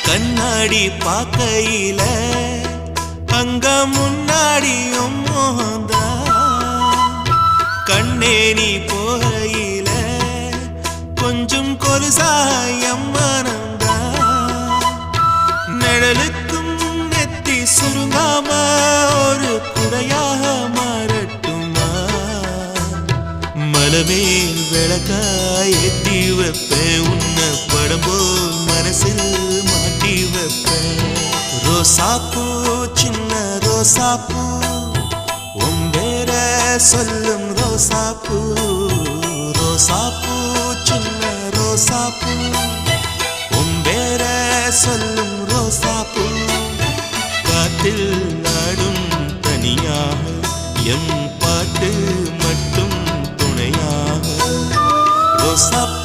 கண்ணாடி பார்க்கையில அங்க முன்னாடியும் மோகந்தா கண்ணே நீ போகையில கொஞ்சம் கொலுசாயம் மனந்தா நிழலுக்கும் நெத்தி சுருங்காம ஒரு குறையாக மாறட்டுமா மலமேல் விளக்காய் ஏத்தி வைப்பேன் உன்னை படம் போல் மனசில் மாட்டி வைப்பேன் ரோசாப்பூ சின்ன ரோசாப்பூ உம்பேர சொல்லும் ரோசாப்பூ ரோசாப்பூ சின்ன ரோசாப்பூ உம்பேர சொல்லும் ரோசாப்பூ காத்தில் நாடும் தனியாக எம் பாட்டு மட்டும் துணையாக ரோசாப்பூ